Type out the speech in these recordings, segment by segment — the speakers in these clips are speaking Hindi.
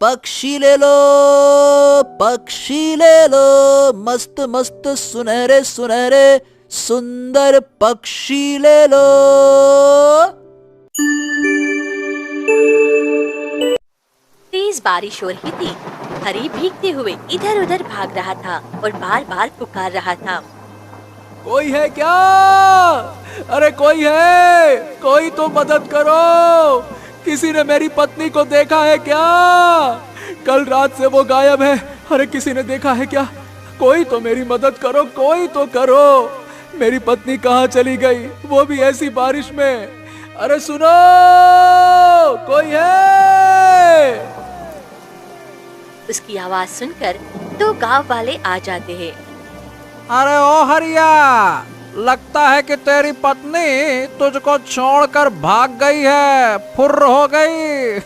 पक्षी ले लो, पक्षी ले लो, मस्त मस्त सुनहरे सुनहरे सुंदर पक्षी ले लो। तेज बारिश हो रही थी। हरी भीगते हुए इधर उधर भाग रहा था और बार बार पुकार रहा था। कोई है क्या? अरे कोई है? कोई तो मदद करो। किसी ने मेरी पत्नी को देखा है क्या? कल रात से वो गायब है। अरे किसी ने देखा है क्या? कोई तो मेरी मदद करो, कोई तो करो। मेरी पत्नी कहाँ चली गई, वो भी ऐसी बारिश में? अरे सुनो, कोई है? उसकी आवाज सुनकर दो गांव वाले आ जाते हैं। अरे ओ हरिया, लगता है कि तेरी पत्नी तुझको छोड़कर भाग गई है, फुर्र हो गई।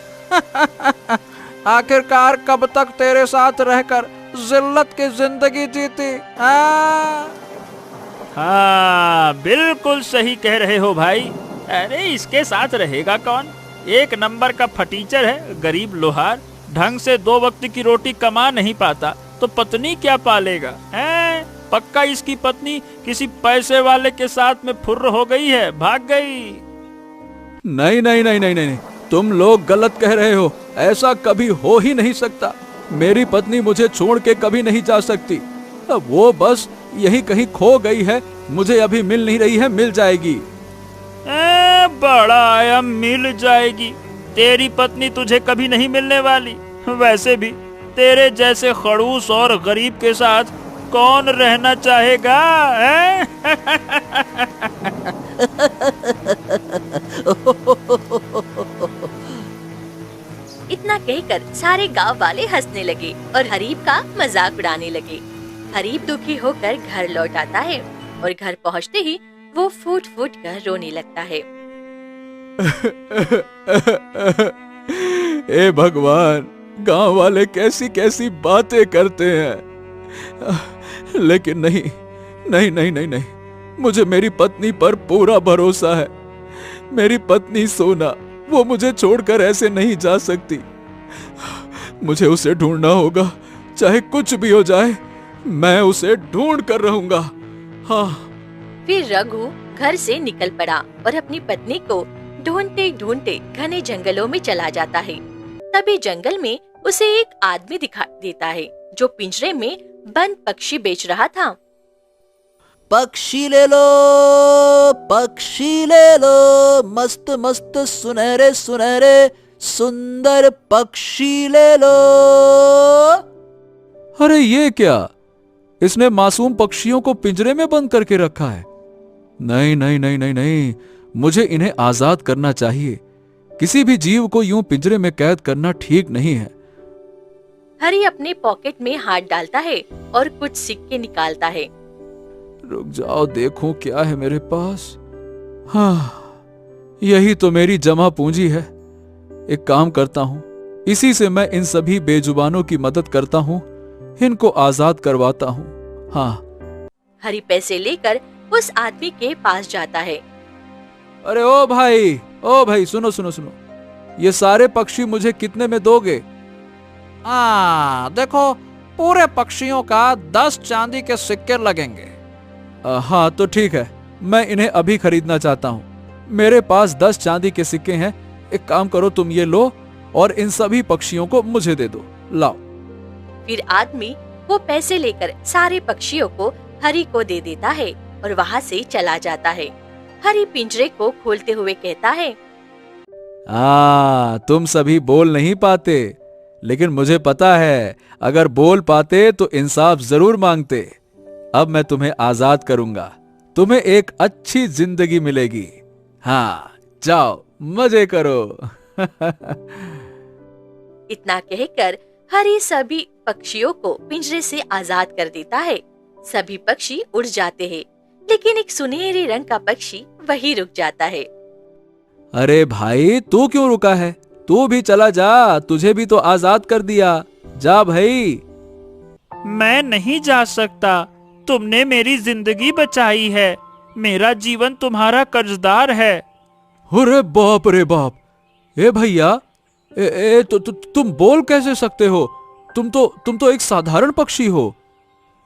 आखिरकार कब तक तेरे साथ रहकर जिल्लत की जिंदगी जीती? हाँ, बिल्कुल सही कह रहे हो भाई। अरे इसके साथ रहेगा कौन? एक नंबर का फटीचर है, गरीब लोहार, ढंग से 2 वक्त की रोटी कमा नहीं पाता तो पत्नी क्या पालेगा? हैं? पक्का इसकी पत्नी किसी पैसे वाले के साथ में फुर्र हो गई है, भाग गई। नहीं नहीं नहीं नहीं नहीं, तुम लोग गलत कह रहे हो। ऐसा कभी हो ही नहीं सकता। मेरी पत्नी मुझे छोड़ के कभी नहीं जा सकती। वो बस यही कहीं खो गई है, मुझे अभी मिल नहीं रही है, मिल जाएगी। बड़ा आया, मिल जाएगी। तेरी पत्नी तुझे कभी नहीं मिलने वाली। वैसे भी तेरे जैसे खड़ूस और गरीब के साथ कौन रहना चाहेगा? इतना कहकर सारे गांव वाले हंसने लगे और हरीब का मजाक उड़ाने लगे। हरीब दुखी होकर घर लौट आता है और घर पहुंचते ही वो फूट फूट कर रोने लगता है। ए भगवान, गांव वाले कैसी कैसी बातें करते हैं। लेकिन नहीं नहीं नहीं नहीं नहीं, मुझे मेरी पत्नी पर पूरा भरोसा है। मेरी पत्नी सोना, वो मुझे छोड़कर ऐसे नहीं जा सकती। मुझे उसे ढूंढना होगा, चाहे कुछ भी हो जाए, मैं उसे ढूंढ कर रहूंगा। हाँ। फिर रघु घर से निकल पड़ा और अपनी पत्नी को ढूंढते ढूंढते घने जंगलों में चला जाता है। तभी जंगल में उसे एक आदमी दिखाई देता है जो पिंजरे में बंद पक्षी बेच रहा था। पक्षी ले लो, पक्षी ले लो, मस्त मस्त सुनहरे सुनहरे सुंदर पक्षी ले लो। अरे ये क्या? इसने मासूम पक्षियों को पिंजरे में बंद करके रखा है। नहीं नहीं नहीं नहीं नहीं, मुझे इन्हें आजाद करना चाहिए। किसी भी जीव को यूं पिंजरे में कैद करना ठीक नहीं है। हरी अपने पॉकेट में हाथ डालता है और कुछ सिक्के निकालता है। रुक जाओ, देखूं क्या है मेरे पास। हाँ, यही तो मेरी जमा पूंजी है। एक काम करता हूँ, इसी से मैं इन सभी बेजुबानों की मदद करता हूँ, इनको आजाद करवाता हूँ। हाँ। हरी पैसे लेकर उस आदमी के पास जाता है। अरे ओ भाई, सुनो सुनो सुनो, ये सारे पक्षी मुझे कितने में दोगे? देखो, पूरे पक्षियों का 10 चांदी के सिक्के लगेंगे। हाँ तो ठीक है, मैं इन्हें अभी खरीदना चाहता हूँ। मेरे पास 10 चांदी के सिक्के हैं। एक काम करो, तुम ये लो और इन सभी पक्षियों को मुझे दे दो। लाओ। फिर आदमी वो पैसे लेकर सारे पक्षियों को हरी को दे देता है और वहाँ से चला जाता है। हरी पिंजरे को खोलते हुए कहता है, तुम सभी बोल नहीं पाते, लेकिन मुझे पता है, अगर बोल पाते तो इंसाफ जरूर मांगते। अब मैं तुम्हें आजाद करूंगा, तुम्हें एक अच्छी जिंदगी मिलेगी। हाँ, जाओ मजे करो। इतना कहकर हरी सभी पक्षियों को पिंजरे से आजाद कर देता है। सभी पक्षी उड़ जाते हैं, लेकिन एक सुनहरे रंग का पक्षी वहीं रुक जाता है। अरे भाई, तू क्यों रुका है? तू भी चला जा, तुझे भी तो आजाद कर दिया। जा भाई। मैं नहीं जा सकता, तुमने मेरी जिंदगी बचाई है। मेरा जीवन तुम्हारा कर्जदार है। अरे बाप रे बाप! ए भैया, तुम बोल कैसे सकते हो? तुम तो एक साधारण पक्षी हो।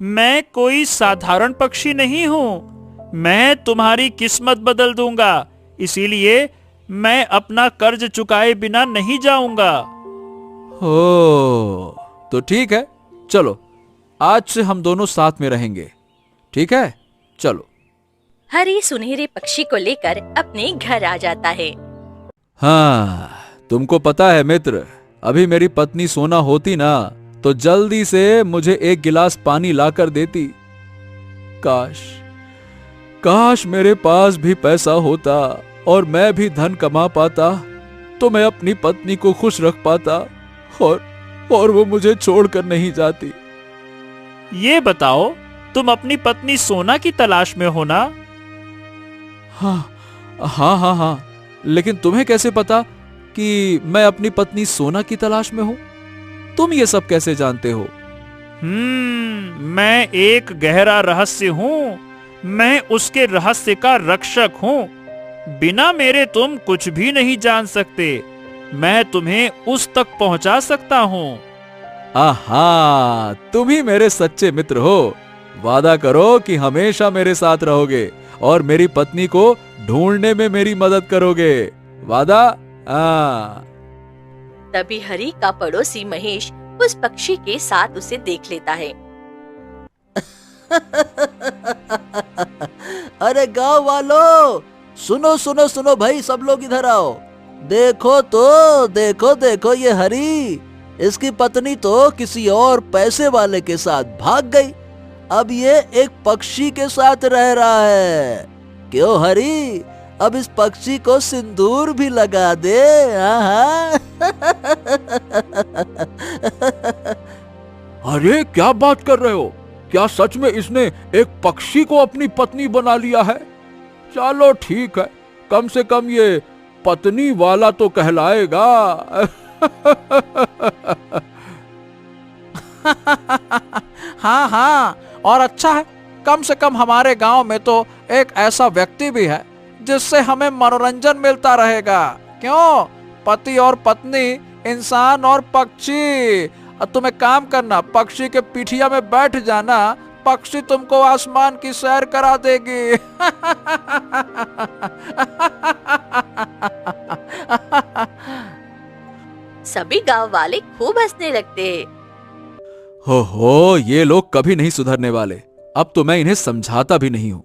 मैं कोई साधारण पक्षी नहीं हूँ। मैं तुम्हारी किस्मत बदल दूंगा, इसीलिए मैं अपना कर्ज चुकाए बिना नहीं जाऊंगा। हो तो ठीक है, चलो आज से हम दोनों साथ में रहेंगे। ठीक है, चलो। हरी सुनहरे पक्षी को लेकर अपने घर आ जाता है। हाँ, तुमको पता है मित्र, अभी मेरी पत्नी सोना होती ना तो जल्दी से मुझे एक गिलास पानी लाकर देती। काश मेरे पास भी पैसा होता और मैं भी धन कमा पाता तो मैं अपनी पत्नी को खुश रख पाता और वो मुझे छोड़कर नहीं जाती। ये बताओ, तुम अपनी पत्नी सोना की तलाश में हो ना? हाँ, लेकिन तुम्हें कैसे पता कि मैं अपनी पत्नी सोना की तलाश में हूं? तुम ये सब कैसे जानते हो? मैं एक गहरा रहस्य हूँ। मैं उसके रहस्य का रक्षक हूँ। बिना मेरे तुम कुछ भी नहीं जान सकते। मैं तुम्हें उस तक पहुंचा सकता हूँ। आहा, तुम ही मेरे सच्चे मित्र हो। वादा करो कि हमेशा मेरे साथ रहोगे और मेरी पत्नी को ढूंढने में मेरी मदद करोगे। वादा? तभी हरी का पड़ोसी महेश उस पक्षी के साथ उसे देख लेता है। अरे गांव वालों, सुनो सुनो सुनो भाई, सब लोग इधर आओ। देखो ये हरी, इसकी पत्नी तो किसी और पैसे वाले के साथ भाग गई। अब ये एक पक्षी के साथ रह रहा है। क्यों हरी, अब इस पक्षी को सिंदूर भी लगा दे। अरे क्या बात कर रहे हो? क्या सच में इसने एक पक्षी को अपनी पत्नी बना लिया है? चलो ठीक है, कम से कम ये पत्नी वाला तो कहलाएगा। हाँ, और अच्छा है, कम से कम हमारे गांव में तो एक ऐसा व्यक्ति भी है जिससे हमें मनोरंजन मिलता रहेगा। क्यों? पति और पत्नी, इंसान और पक्षी। अब तुम एक काम करना, पक्षी के पीठिया में बैठ जाना, पक्षी तुमको आसमान की सैर करा देगी। सभी गांव वाले खूब हंसने लगते हैं। हो, ये लोग कभी नहीं सुधरने वाले। अब तो मैं इन्हें समझाता भी नहीं हूं।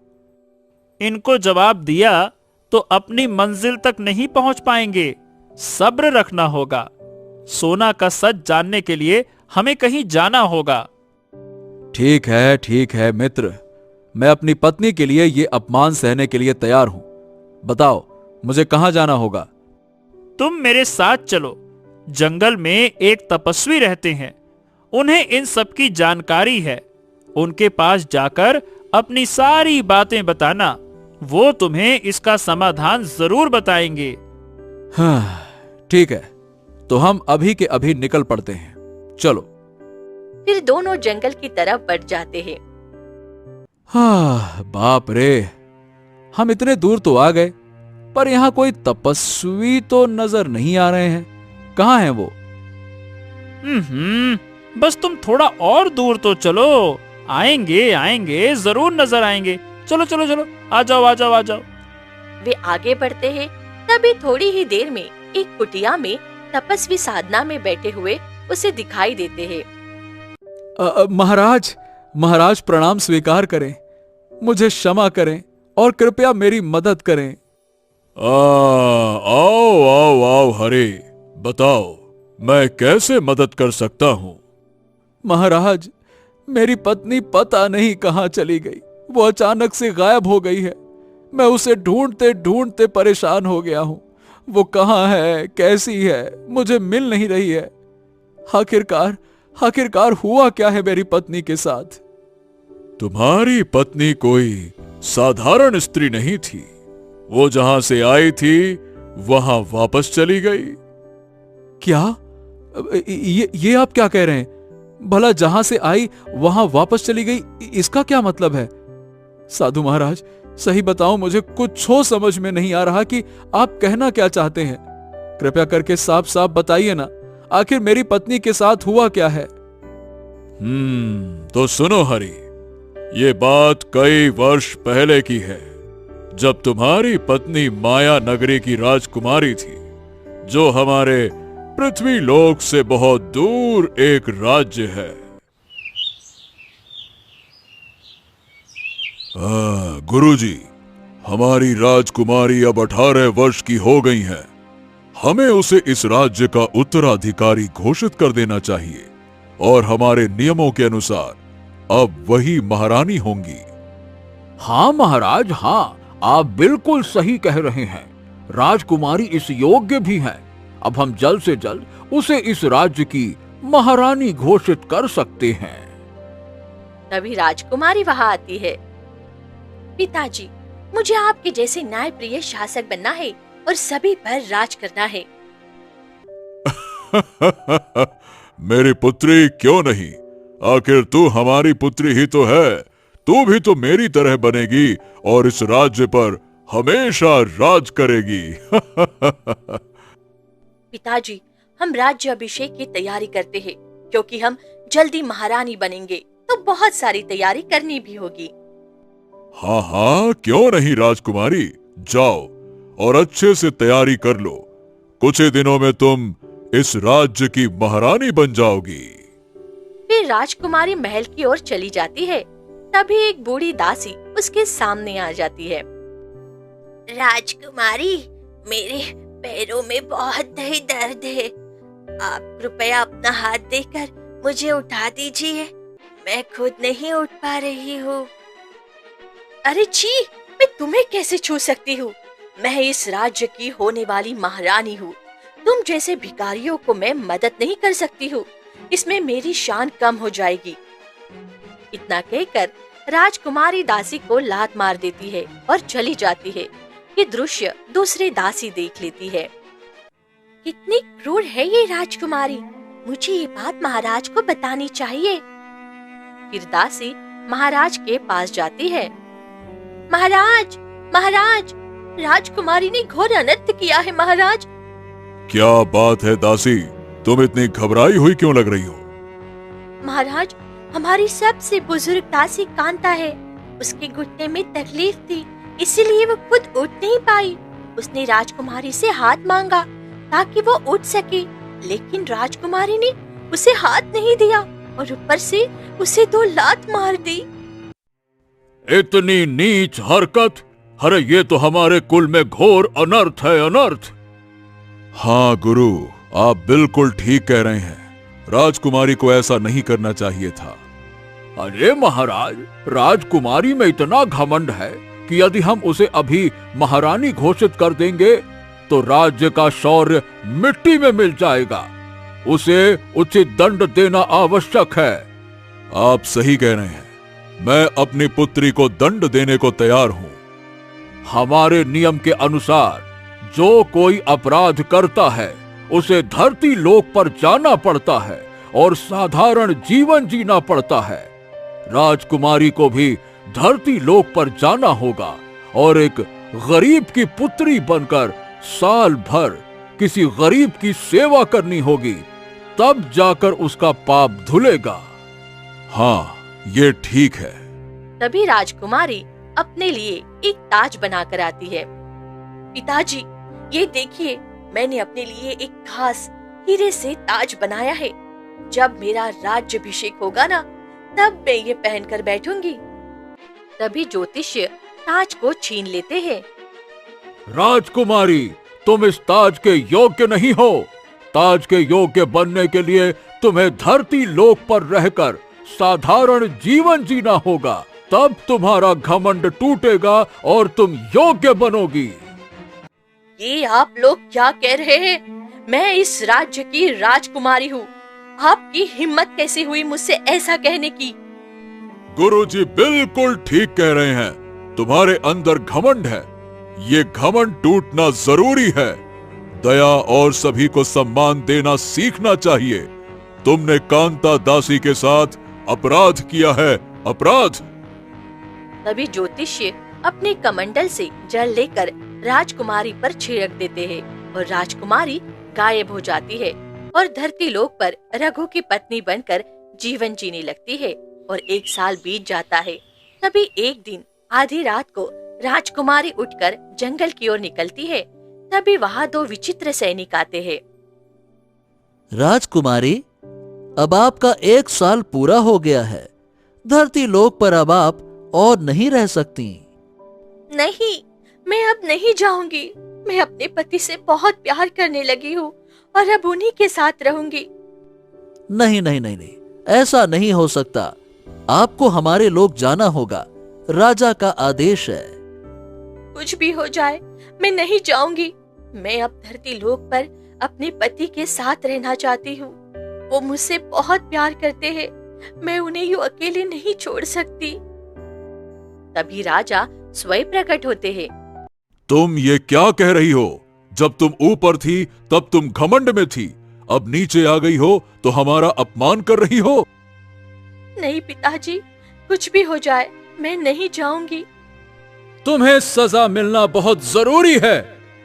इनको जवाब दिया तो अपनी मंजिल तक नहीं पहुंच पाएंगे। सब्र रखना होगा। सोना का सच जानने के लिए हमें कहीं जाना होगा। ठीक है मित्र, मैं अपनी पत्नी के लिए ये अपमान सहने के लिए तैयार हूं। बताओ, मुझे कहां जाना होगा? तुम मेरे साथ चलो। जंगल में एक तपस्वी रहते हैं, उन्हें इन सब की जानकारी है। उनके पास जाकर अपनी सारी बातें बताना, वो तुम्हें इसका समाधान जरूर बताएंगे। हाँ, ठीक है, तो हम अभी के अभी निकल पड़ते हैं। चलो। फिर दोनों जंगल की तरफ बढ़ जाते हैं। हाँ, बाप रे, हम इतने दूर तो आ गए, पर यहाँ कोई तपस्वी तो नजर नहीं आ रहे हैं। कहाँ हैं वो? बस तुम थोड़ा और दूर तो चलो। आएंगे, जरूर नजर आएंगे। चलो, आ जाओ। वे आगे बढ़ते हैं। तभी थोड़ी ही देर में एक कुटिया में तपस्वी साधना में बैठे हुए उसे दिखाई देते हैं। महाराज प्रणाम स्वीकार करें, मुझे क्षमा करें और कृपया मेरी मदद करें। आओ हरे, बताओ मैं कैसे मदद कर सकता हूँ? महाराज, मेरी पत्नी पता नहीं कहाँ चली गई। वो अचानक से गायब हो गई है। मैं उसे ढूंढते ढूंढते परेशान हो गया हूँ। वो कहाँ है, कैसी है, मुझे मिल नहीं रही है। आखिरकार हुआ क्या है मेरी पत्नी के साथ? तुम्हारी पत्नी कोई साधारण स्त्री नहीं थी। वो जहां से आई थी वहां वापस चली गई। क्या? ये आप क्या कह रहे हैं? भला जहां से आई वहां वापस चली गई, इसका क्या मतलब है? साधु महाराज, सही बताओ, मुझे कुछ समझ में नहीं आ रहा कि आप कहना क्या चाहते हैं। कृपया करके साफ साफ बताइए ना, आखिर मेरी पत्नी के साथ हुआ क्या है? तो सुनो हरि, ये बात कई वर्ष पहले की है, जब तुम्हारी पत्नी माया नगरी की राजकुमारी थी, जो हमारे पृथ्वी लोक से बहुत दूर एक राज्य है। गुरुजी, हमारी राजकुमारी अब 18 वर्ष की हो गई है। हमें उसे इस राज्य का उत्तराधिकारी घोषित कर देना चाहिए और हमारे नियमों के अनुसार अब वही महारानी होंगी। हाँ महाराज, हाँ, आप बिल्कुल सही कह रहे हैं। राजकुमारी इस योग्य भी है। अब हम जल्द से जल्द उसे इस राज्य की महारानी घोषित कर सकते हैं। तभी राजकुमारी वहां आती है। पिताजी, मुझे आपके जैसे न्यायप्रिय शासक बनना है और सभी पर राज करना है। मेरी पुत्री, क्यों नहीं? आखिर तू हमारी पुत्री ही तो है। तू भी तो मेरी तरह बनेगी और इस राज्य पर हमेशा राज करेगी। पिताजी, हम राज्य अभिषेक की तैयारी करते हैं, क्योंकि हम जल्दी महारानी बनेंगे, तो बहुत सारी तैयारी करनी भी होगी। हाँ हाँ, क्यों नहीं राजकुमारी, जाओ और अच्छे से तैयारी कर लो। कुछ ही दिनों में तुम इस राज्य की महारानी बन जाओगी। फिर राजकुमारी महल की ओर चली जाती है। तभी एक बूढ़ी दासी उसके सामने आ जाती है। राजकुमारी, मेरे पैरों में बहुत दर्द है। आप कृपया अपना हाथ देकर मुझे उठा दीजिए, मैं खुद नहीं उठ पा रही हूँ। अरे छी, मैं तुम्हें कैसे छू सकती हूँ? मैं इस राज्य की होने वाली महारानी हूँ। तुम जैसे भिखारियों को मैं मदद नहीं कर सकती हूँ, इसमें मेरी शान कम हो जाएगी। इतना कहकर राजकुमारी दासी को लात मार देती है और चली जाती है। ये दृश्य दूसरी दासी देख लेती है। कितनी क्रूर है ये राजकुमारी, मुझे ये बात महाराज को बतानी चाहिए। फिर दासी महाराज के पास जाती है। महाराज, महाराज, राजकुमारी ने घोर अनर्थ किया है महाराज। क्या बात है दासी, तुम इतनी घबराई हुई क्यों लग रही हो? महाराज, हमारी सबसे बुजुर्ग दासी कांता है। उसके घुटने में तकलीफ थी, इसीलिए वो खुद उठ नहीं पाई। उसने राजकुमारी से हाथ मांगा ताकि वो उठ सके, लेकिन राजकुमारी ने उसे हाथ नहीं दिया और ऊपर से उसे 2 लात मार दी। इतनी नीच हरकत! अरे ये तो हमारे कुल में घोर अनर्थ है, अनर्थ। हाँ गुरु, आप बिल्कुल ठीक कह रहे हैं। राजकुमारी को ऐसा नहीं करना चाहिए था। अरे महाराज, राजकुमारी में इतना घमंड है कि यदि हम उसे अभी महारानी घोषित कर देंगे तो राज्य का शौर्य मिट्टी में मिल जाएगा। उसे उचित दंड देना आवश्यक है। आप सही कह रहे हैं, मैं अपनी पुत्री को दंड देने को तैयार हूं। हमारे नियम के अनुसार जो कोई अपराध करता है उसे धरती लोक पर जाना पड़ता है और साधारण जीवन जीना पड़ता है। राजकुमारी को भी धरती लोक पर जाना होगा और एक गरीब की पुत्री बनकर साल भर किसी गरीब की सेवा करनी होगी, तब जाकर उसका पाप धुलेगा। हाँ, ये ठीक है। तभी राजकुमारी अपने लिए एक ताज बनाकर आती है। पिताजी, ये देखिए, मैंने अपने लिए एक खास हीरे से ताज बनाया है। जब मेरा राज्याभिषेक होगा ना, तब मैं ये पहनकर बैठूंगी। तभी ज्योतिष्य ताज को छीन लेते हैं। राजकुमारी, तुम इस ताज के योग्य नहीं हो। ताज के योग्य बनने के लिए तुम्हें धरती लोक पर रहकर साधारण जीवन जीना होगा, तब तुम्हारा घमंड टूटेगा और तुम योग्य बनोगी। ये आप लोग क्या कह रहे हैं? मैं इस राज्य की राजकुमारी हूँ। आपकी हिम्मत कैसे हुई मुझसे ऐसा कहने की? गुरुजी बिल्कुल ठीक कह रहे हैं। तुम्हारे अंदर घमंड है। ये घमंड टूटना जरूरी है। दया और सभी को सम्मान देना सीखना चाहिए। तुमने कांता दासी के साथ अपराध किया है, अपराध। तभी ज्योतिष्य अपने कमंडल से जल लेकर राजकुमारी पर छिड़क देते हैं और राजकुमारी गायब हो जाती है और धरती लोक पर रघु की पत्नी बनकर जीवन जीने लगती है। और 1 साल बीत जाता है। तभी एक दिन आधी रात को राजकुमारी उठकर जंगल की ओर निकलती है। तभी वहाँ 2 विचित्र सैनिक आते हैं। राजकुमारी, अब आपका 1 साल पूरा हो गया है। धरती लोक पर अब आप और नहीं रह सकती। नहीं, मैं अब नहीं जाऊंगी। मैं अपने पति से बहुत प्यार करने लगी हूँ और अब उन्हीं के साथ रहूंगी। नहीं नहीं नहीं नहीं, ऐसा नहीं हो सकता। आपको हमारे लोग जाना होगा। राजा का आदेश है। कुछ भी हो जाए, मैं नहीं जाऊंगी। मैं अब धरती लोक पर अपने पति के साथ रहना चाहती हूँ। वो मुझसे बहुत प्यार करते हैं। मैं उन्हें यूं अकेले नहीं छोड़ सकती। तभी राजा स्वयं प्रकट होते हैं। तुम ये क्या कह रही हो? जब तुम ऊपर थी तब तुम घमंड में थी, अब नीचे आ गई हो तो हमारा अपमान कर रही हो। नहीं पिताजी, कुछ भी हो जाए, मैं नहीं जाऊंगी। तुम्हें सजा मिलना बहुत जरूरी है,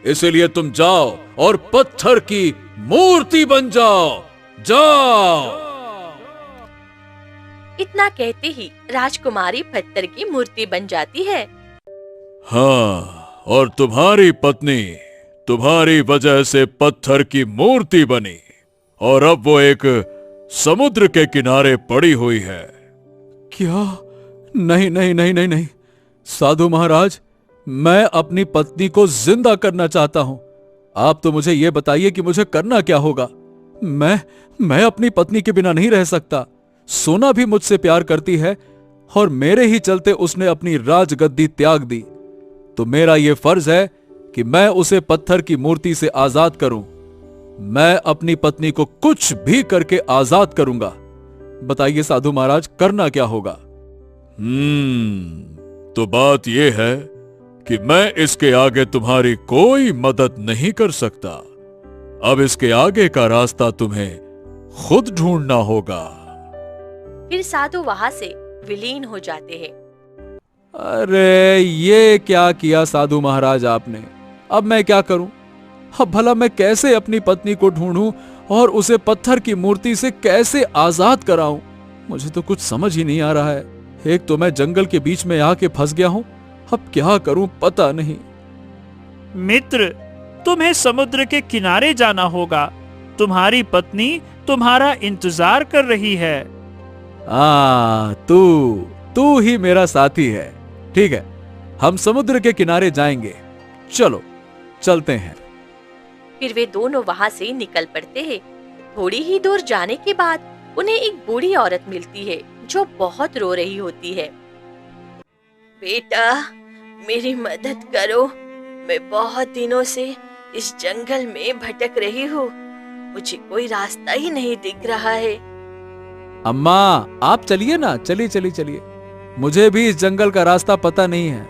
इसलिए तुम जाओ और पत्थर की मूर्ति बन जाओ। जाओ। इतना कहते ही राजकुमारी पत्थर की मूर्ति बन जाती है। हाँ, और तुम्हारी पत्नी तुम्हारी वजह से पत्थर की मूर्ति बनी और अब वो एक समुद्र के किनारे पड़ी हुई है। क्या? नहीं नहीं नहीं नहीं नहीं, साधु महाराज, मैं अपनी पत्नी को जिंदा करना चाहता हूं। आप तो मुझे यह बताइए कि मुझे करना क्या होगा। मैं अपनी पत्नी के बिना नहीं रह सकता। सोना भी मुझसे प्यार करती है और मेरे ही चलते उसने अपनी राजगद्दी त्याग दी। तो मेरा यह फर्ज है कि मैं उसे पत्थर की मूर्ति से आजाद करूं। मैं अपनी पत्नी को कुछ भी करके आजाद करूंगा। बताइए साधु महाराज, करना क्या होगा? तो बात यह है कि मैं इसके आगे तुम्हारी कोई मदद नहीं कर सकता। अब इसके आगे का रास्ता तुम्हें खुद ढूंढना होगा। फिर साधु वहां से विलीन हो जाते हैं। अरे ये क्या किया साधु महाराज आपने? अब मैं क्या करूं? अब भला मैं कैसे अपनी पत्नी को ढूंढूं और उसे पत्थर की मूर्ति से कैसे आजाद कराऊं? मुझे तो कुछ समझ ही नहीं आ रहा है। एक तो मैं जंगल के बीच में आके फंस गया हूं, अब क्या करूं पता नहीं। मित्र, तुम्हें समुद्र के किनारे जाना होगा। तुम्हारी पत्नी तुम्हारा इंतजार कर रही है। तू ही मेरा साथी है। ठीक है, हम समुद्र के किनारे जाएंगे। चलो चलते हैं। फिर वे दोनों वहां से निकल पड़ते हैं। थोड़ी ही दूर जाने के बाद उन्हें एक बूढ़ी औरत मिलती है जो बहुत रो रही होती है। बेटा, मेरी मदद करो। मैं बहुत दिनों से इस जंगल में भटक रही हूँ। मुझे कोई रास्ता ही नहीं दिख रहा है। अम्मा, आप चलिए ना, चलिए चलिए चलिए। मुझे भी इस जंगल का रास्ता पता नहीं है,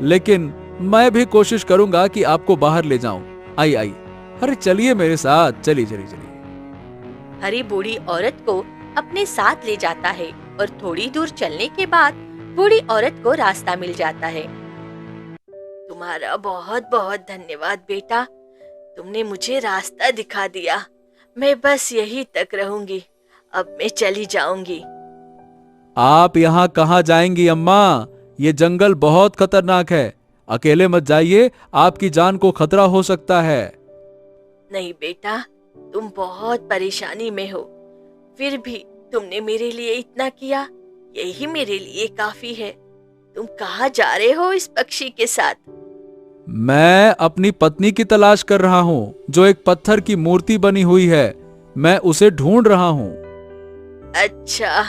लेकिन मैं भी कोशिश करूंगा कि आपको बाहर ले जाऊं। आई आई, अरे चलिए मेरे साथ, चलिए चलिए चलिए। हरी बूढ़ी औरत को अपने साथ ले जाता है और थोड़ी दूर चलने के बाद बूढ़ी औरत को रास्ता मिल जाता है। तुम्हारा बहुत बहुत धन्यवाद बेटा, तुमने मुझे रास्ता दिखा दिया। मैं बस यहीं तक रहूंगी, अब मैं चली जाऊंगी। आप यहाँ कहाँ जाएंगी अम्मा? ये जंगल बहुत खतरनाक है। अकेले मत जाइए, आपकी जान को खतरा हो सकता है। नहीं बेटा, तुम बहुत परेशानी में हो, फिर भी तुमने मेरे लिए इतना किया, यही मेरे लिए काफी है। तुम कहाँ जा रहे हो इस पक्षी के साथ? मैं अपनी पत्नी की तलाश कर रहा हूँ, जो एक पत्थर की मूर्ति बनी हुई है। मैं उसे ढूंढ रहा हूँ। अच्छा,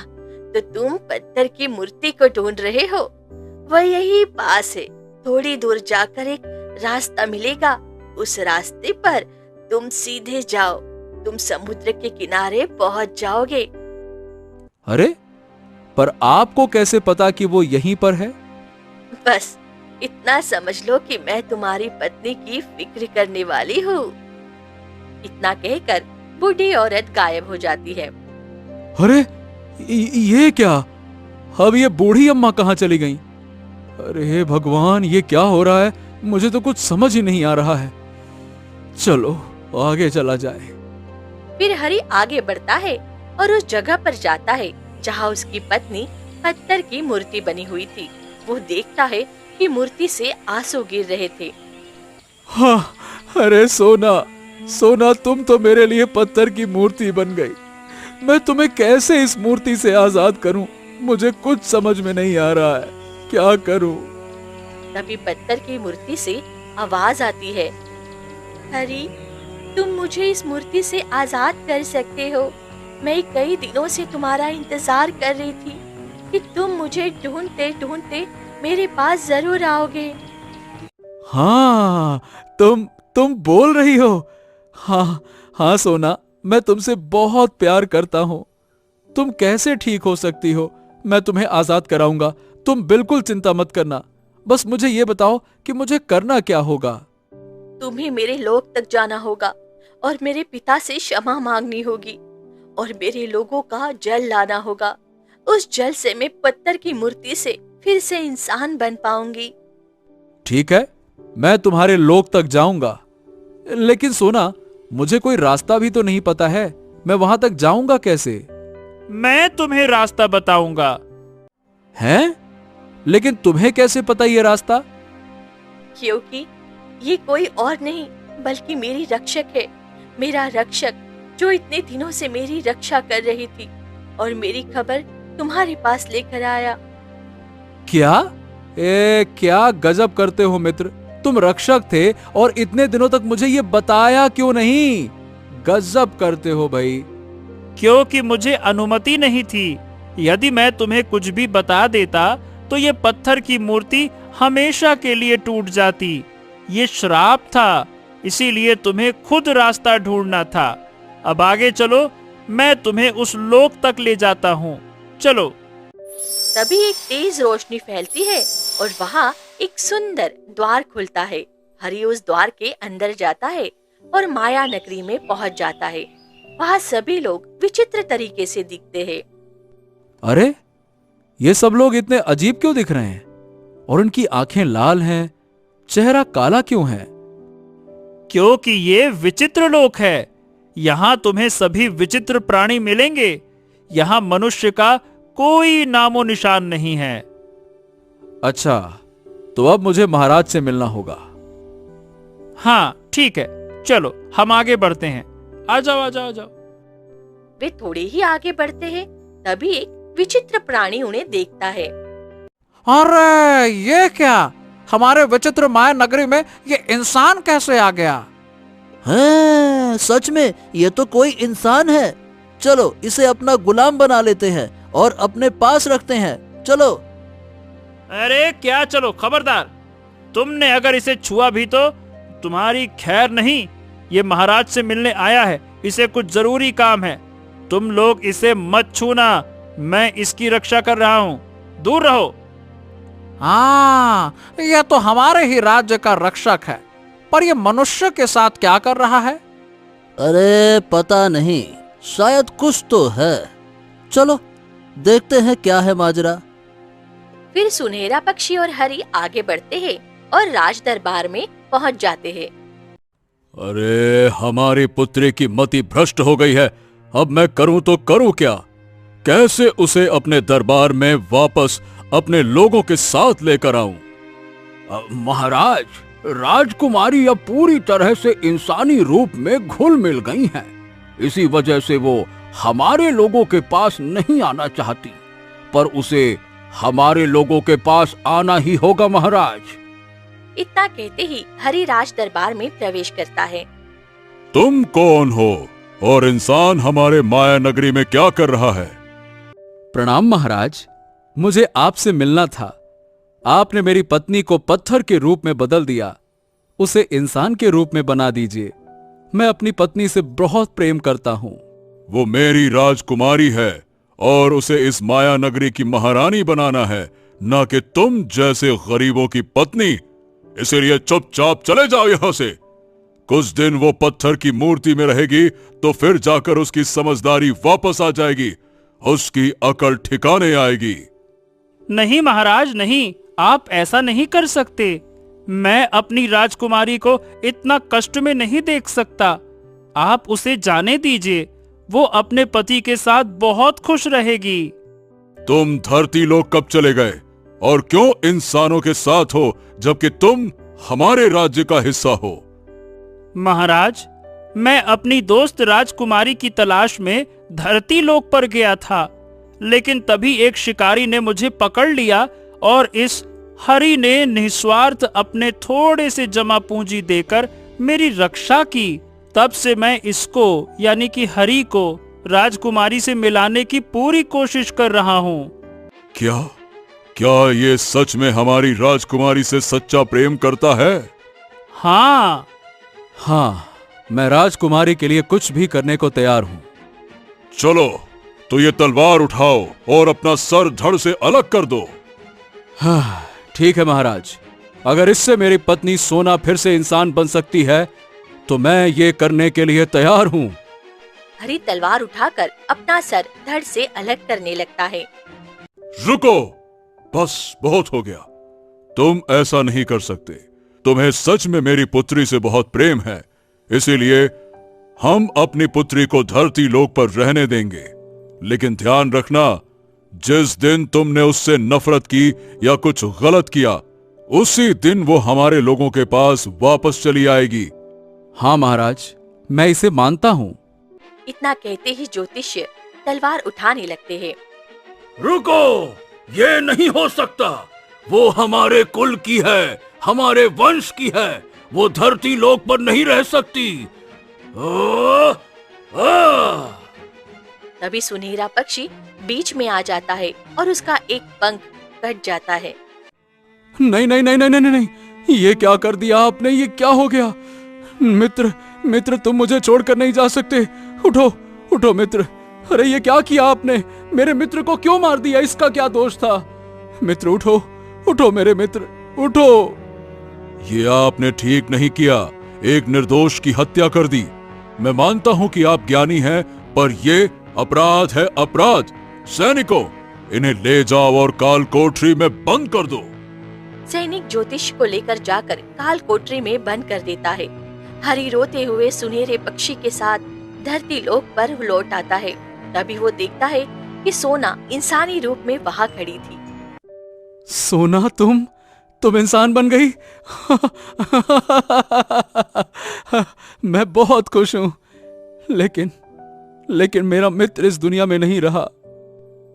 तो तुम पत्थर की मूर्ति को ढूंढ रहे हो? वह यही पास है। थोड़ी दूर जाकर एक रास्ता मिलेगा, उस रास्ते पर तुम सीधे जाओ, तुम समुद्र के किनारे पहुंच जाओगे। अरे, पर आपको कैसे पता कि वो यहीं पर है? बस इतना समझ लो कि मैं तुम्हारी पत्नी की फिक्र करने वाली हूँ। इतना कहकर बूढ़ी औरत गायब हो जाती है। अरे ये क्या? अब ये बूढ़ी अम्मा कहाँ चली गईं? अरे भगवान, ये क्या हो रहा है? मुझे तो कुछ समझ ही नहीं आ रहा है। चलो आगे चला जाए। फिर हरि आगे बढ़ता है और उस जगह पर जाता है जहाँ उसकी पत्नी पत्थर की मूर्ति बनी हुई थी। वो देखता है कि मूर्ति से आंसू गिर रहे थे। हाँ, अरे सोना, सोना, तुम तो मेरे लिए पत्थर की मूर्ति बन गई। मैं तुम्हें कैसे इस मूर्ति से आजाद करूं? मुझे कुछ समझ में नहीं आ रहा है, क्या करूं? तभी पत्थर की मूर्ति से आवाज आती है, हरि, तुम मुझे इस मूर्ति से आजाद कर सकते हो। मैं कई दिनों से तुम्हारा इंतजार कर रही थी कि तुम मुझे ढूंढते ढूंढते मेरे पास जरूर आओगे। हाँ, तुम बोल रही हो। हाँ हाँ सोना, मैं तुमसे बहुत प्यार करता हूँ। तुम कैसे ठीक हो सकती हो? मैं तुम्हें आजाद कराऊंगा, तुम बिल्कुल चिंता मत करना। बस मुझे ये बताओ कि मुझे करना क्या होगा? तुम्हें मेरे लोक तक जाना होगा और मेरे पिता से क्षमा मांगनी होगी और मेरे लोगों का जल लाना होगा। उस जल से मैं पत्थर की मूर्ति से फिर से इंसान बन पाऊंगी। ठीक है, मैं तुम्हारे लोक तक जाऊंगा। लेकिन सोना, मुझे कोई रास्ता भी तो नहीं पता है। मैं वहां तक जाऊंगा कैसे? मैं तुम्हें रास्ता बताऊंगा। हैं? लेकिन तुम्हें कैसे पता ये रास्ता? क्योंकि ये कोई और नहीं बल्कि मेरी रक्षक है। मेरा रक्षक जो इतने दिनों से मेरी रक्षा कर रही थी और मेरी खबर तुम्हारे पास लेकर आया। क्या? क्या गजब करते हो मित्र। तुम रक्षक थे और इतने दिनों तक मुझे ये बताया क्यों नहीं? गजब करते हो भाई। क्योंकि मुझे अनुमति नहीं थी। यदि मैं तुम्हें कुछ भी बता देता तो ये पत्थर की मूर्ति हमेशा के लिए टूट जाती। ये श्राप था, इसीलिए तुम्हें खुद रास्ता ढूंढना था। अब आगे चलो, मैं तुम्हें उस लोक तक ले जाता हूँ। चलो। तभी एक तेज रोशनी फैलती है और वहाँ एक सुंदर द्वार खुलता है। हरि उस द्वार के अंदर जाता है और माया नगरी में पहुँच जाता है। वहाँ सभी लोग विचित्र तरीके से दिखते हैं। अरे, ये सब लोग इतने अजीब क्यों दिख रहे हैं? और उनकी आंखें लाल हैं, चेहरा काला क्यों है? क्योंकि ये विचित्र लोक है। यहाँ तुम्हें सभी विचित्र प्राणी मिलेंगे। यहाँ मनुष्य का कोई नामो निशान नहीं है। अच्छा, तो अब मुझे महाराज से मिलना होगा। हाँ ठीक है, चलो हम आगे बढ़ते हैं। आ जाओ आ जाओ आ जाओ। वे थोड़े ही आगे बढ़ते हैं, तभी एक विचित्र प्राणी उन्हें देखता है। अरे ये क्या? हमारे विचित्र माया नगरी में ये इंसान कैसे आ गया? हाँ, सच में ये तो कोई इंसान है। चलो इसे अपना गुलाम बना लेते हैं और अपने पास रखते हैं। चलो। अरे क्या चलो, खबरदार। तुमने अगर इसे छुआ भी तो तुम्हारी खैर नहीं। ये महाराज से मिलने आया है, इसे कुछ जरूरी काम है। तुम लोग इसे मत छूना, मैं इसकी रक्षा कर रहा हूँ। दूर रहो। हाँ, यह तो हमारे ही राज्य का रक्षक है, पर यह मनुष्य के साथ क्या कर रहा है? अरे पता नहीं, शायद कुछ तो है। चलो देखते हैं क्या है माजरा। फिर सुनहरा पक्षी और हरि आगे बढ़ते हैं और राज दरबार में पहुंच जाते हैं। अरे, हमारी पुत्री की मति भ्रष्ट हो गई है। अब मैं करूं तो करूं क्या? कैसे उसे अपने दरबार में वापस अपने लोगों के साथ लेकर आऊं? महाराज, राजकुमारी अब पूरी तरह से इंसानी रूप में घुल मिल गई हैं। इसी वजह से वो हमारे लोगों के पास नहीं आना चाहती, पर उसे हमारे लोगों के पास आना ही होगा महाराज। इतना कहते ही हरि राज दरबार में प्रवेश करता है। तुम कौन हो और इंसान हमारे माया नगरी में क्या कर रहा है? प्रणाम महाराज, मुझे आपसे मिलना था। आपने मेरी पत्नी को पत्थर के रूप में बदल दिया, उसे इंसान के रूप में बना दीजिए। मैं अपनी पत्नी से बहुत प्रेम करता हूँ। वो मेरी राजकुमारी है और उसे इस माया नगरी की महारानी बनाना है, ना कि तुम जैसे गरीबों की पत्नी। इसीलिए चुपचाप चले जाओ यहां से। कुछ दिन वो पत्थर की मूर्ति में रहेगी तो फिर जाकर उसकी समझदारी वापस आ जाएगी, उसकी अकल ठिकाने आएगी। नहीं महाराज नहीं, आप ऐसा नहीं कर सकते। मैं अपनी राजकुमारी को इतना कष्ट में नहीं देख सकता। आप उसे जाने दीजिए, वो अपने पति के साथ बहुत खुश रहेगी। तुम धरती लोक कब चले गए और क्यों इंसानों के साथ हो जबकि तुम हमारे राज्य का हिस्सा हो? महाराज, मैं अपनी दोस्त राजकुमारी की तलाश में धरती लोक पर गया था, लेकिन तभी एक शिकारी ने मुझे पकड़ लिया और इस हरि ने निस्वार्थ अपने थोड़े से जमा पूंजी देकर मेरी रक्षा की। तब से मैं इसको यानी कि हरि को राजकुमारी से मिलाने की पूरी कोशिश कर रहा हूँ। क्या क्या ये सच में हमारी राजकुमारी से सच्चा प्रेम करता है? हाँ हाँ, मैं राजकुमारी के लिए कुछ भी करने को तैयार हूँ। चलो तो ये तलवार उठाओ और अपना सर धड़ से अलग कर दो। हाँ, ठीक है महाराज, अगर इससे मेरी पत्नी सोना फिर से इंसान बन सकती है तो मैं ये करने के लिए तैयार हूँ। हरि तलवार उठाकर अपना सर धड़ से अलग करने लगता है। रुको, बस बहुत हो गया। तुम ऐसा नहीं कर सकते। तुम्हें सच में मेरी पुत्री से बहुत प्रेम है, इसीलिए हम अपनी पुत्री को धरती लोक पर रहने देंगे। लेकिन ध्यान रखना, जिस दिन तुमने उससे नफरत की या कुछ गलत किया, उसी दिन वो हमारे लोगों के पास वापस चली आएगी। हाँ महाराज, मैं इसे मानता हूँ। इतना कहते ही ज्योतिष्य तलवार उठाने लगते हैं। रुको, ये नहीं हो सकता। वो हमारे कुल की है, हमारे वंश की है। वो धरती लोक पर नहीं रह सकती। तभी सुनहरा पक्षी बीच में आ जाता है और उसका एक पंख कट जाता है। नहीं नहीं नहीं नहीं नहीं नहीं, ये क्या कर दिया आपने? ये क्या हो गया? मित्र मित्र, तुम मुझे छोड़कर नहीं जा सकते। उठो उठो मित्र। अरे ये क्या किया आपने? मेरे मित्र को क्यों मार दिया? इसका क्या दोष था? मित्र उठो उठो, मेरे मित्र उठो। ये आपने ठीक नहीं किया, एक निर्दोष की हत्या कर दी। मैं मानता हूं कि आप ज्ञानी हैं, पर ये अपराध है, अपराध। सैनिकों, इन्हें ले जाओ और काल कोठरी में बंद कर दो। सैनिक ज्योतिष को लेकर जाकर काल कोठरी में बंद कर देता है। हरि रोते हुए सुनहरे पक्षी के साथ धरती लोक पर लौट आता है। तभी वो देखता है कि सोना इंसानी रूप में वहाँ खड़ी थी। सोना, तुम इंसान बन गई। मैं बहुत खुश हूँ, लेकिन मेरा मित्र इस दुनिया में नहीं रहा।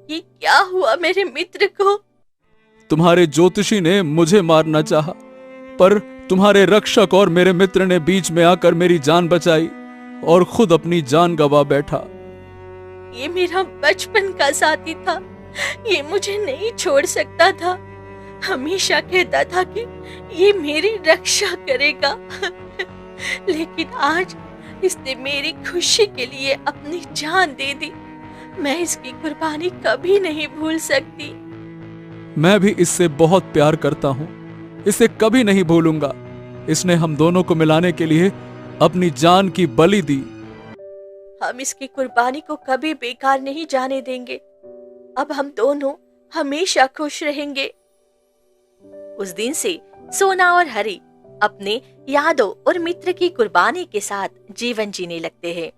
ये क्या हुआ मेरे मित्र को? तुम्हारे ज्योतिषी ने मुझे मारना चाहा, पर तुम्हारे रक्षक और मेरे मित्र ने बीच में आकर मेरी जान बचाई और खुद अपनी जान गंवा बैठा। ये मेरा बचपन का साथी था, ये मुझे नहीं छोड़ सकता था। हमेशा कहता था कि ये मेरी रक्षा करेगा। लेकिन आज इसने मेरी खुशी के लिए अपनी जान दे दी। मैं इसकी कुर्बानी कभी नहीं भूल सकती। मैं भी इससे बहुत प्यार करता हूँ, इसे कभी नहीं भूलूंगा। इसने हम दोनों को मिलाने के लिए अपनी जान की बलि दी। हम इसकी कुर्बानी को कभी बेकार नहीं जाने देंगे। अब हम दोनों हमेशा खुश रहेंगे। उस दिन से सोना और हरि अपने यादों और मित्र की कुर्बानी के साथ जीवन जीने लगते हैं।